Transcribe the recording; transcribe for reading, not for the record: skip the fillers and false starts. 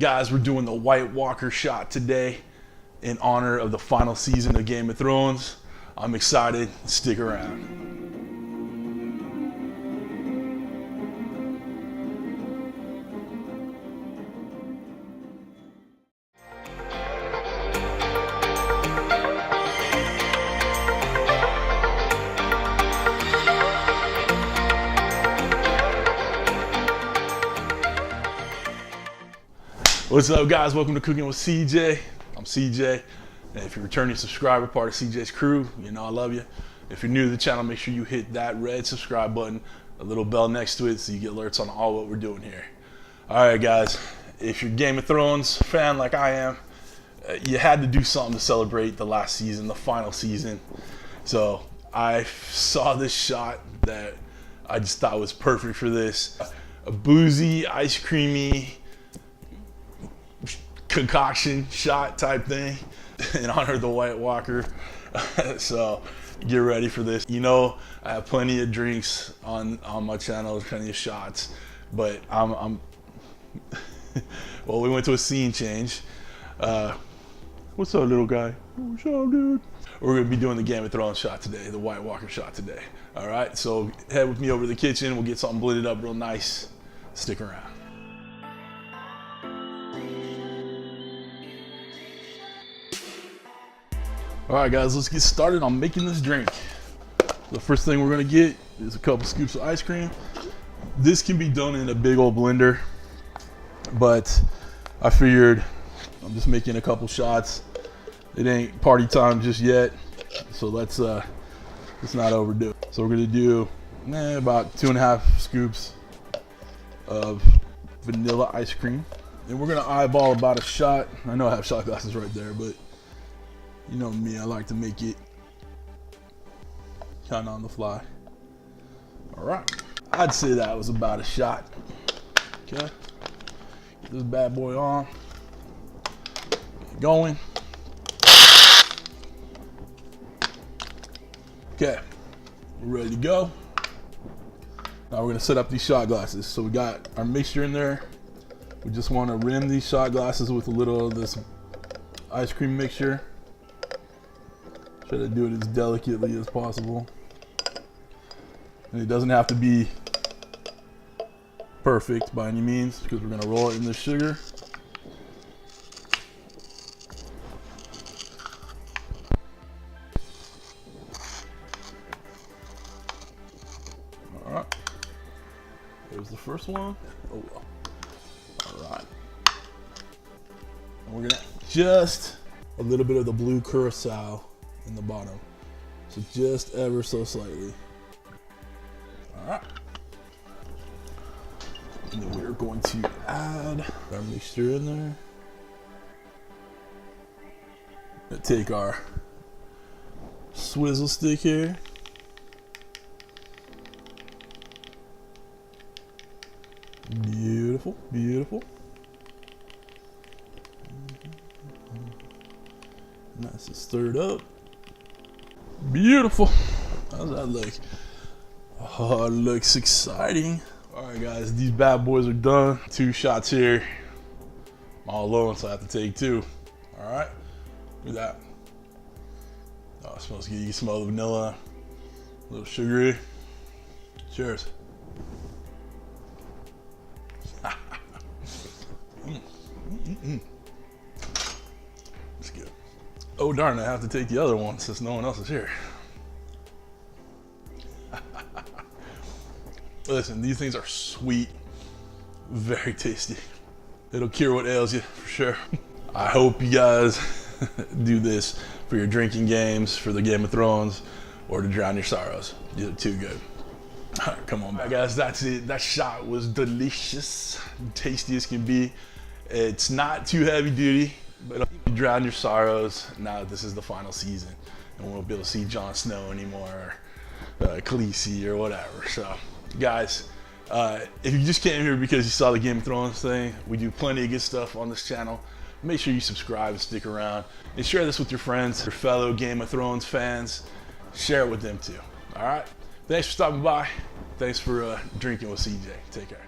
Guys, we're doing the White Walker shot today in honor of the final season of Game of Thrones. I'm excited. Stick around. What's up, guys? Welcome to Cooking with CJ. I'm CJ, and if you're a returning subscriber, part of CJ's crew, you know I love you. If you're new to the channel, make sure you hit that red subscribe button, a little bell next to it, so you get alerts on all what we're doing here. All right, guys, if you're a Game of Thrones fan like I am, you had to do something to celebrate the last season, the final season. So I saw this shot that I just thought was perfect for this. A boozy, ice creamy concoction shot type thing in honor of the White Walker. So get ready for this. You know, I have plenty of drinks on my channel, plenty of shots, but I'm well, we went to a scene change. What's up, little guy? What's up, dude? We're gonna be doing the Game of Thrones shot today, the White Walker shot today. All right, so head with me over to the kitchen. We'll get something blended up real nice. Stick around. All right, guys, let's get started on making this drink. The first thing we're gonna get is a couple scoops of ice cream. This can be done in a big old blender, but I figured I'm just making a couple shots. It ain't party time just yet, so let's not overdo it. So we're gonna do about 2.5 scoops of vanilla ice cream, and we're gonna eyeball about a shot. I know I have shot glasses right there, but you know me, I like to make it kind of on the fly. All right, I'd say that was about a shot. Okay, get this bad boy on, get going. Okay, we're ready to go. Now we're gonna set up these shot glasses. So we got our mixture in there. We just want to rim these shot glasses with a little of this ice cream mixture. Try to do it as delicately as possible. And it doesn't have to be perfect by any means, because we're gonna roll it in the sugar. All right, there's the first one. Oh well. All right, and we're gonna just a little bit of the blue curacao in the bottom, so just ever so slightly. All right, and then we're going to add our mixture in there. Gonna take our swizzle stick here, beautiful, beautiful. Nice and stirred up. Beautiful. How's that look? Oh, it looks exciting. All right, guys, these bad boys are done. 2 shots here. I'm all alone, so I have to take 2. All right, look at that. Oh, it smells good. You can smell the vanilla, a little sugary. Cheers. It's good. Oh darn, I have to take the other one since no one else is here. Listen, these things are sweet, very tasty. It'll cure what ails you, for sure. I hope you guys do this for your drinking games, for the Game of Thrones, or to drown your sorrows. You're too good. All right, come on back, guys, that's it. That shot was delicious, tasty as can be. It's not too heavy duty, but you drown your sorrows now that this is the final season, and we won't be able to see Jon Snow anymore, or Khaleesi or whatever. So, guys, if you just came here because you saw the Game of Thrones thing, we do plenty of good stuff on this channel. Make sure you subscribe and stick around, and share this with your friends, your fellow Game of Thrones fans. Share it with them too. All right. Thanks for stopping by. Thanks for drinking with CJ. Take care.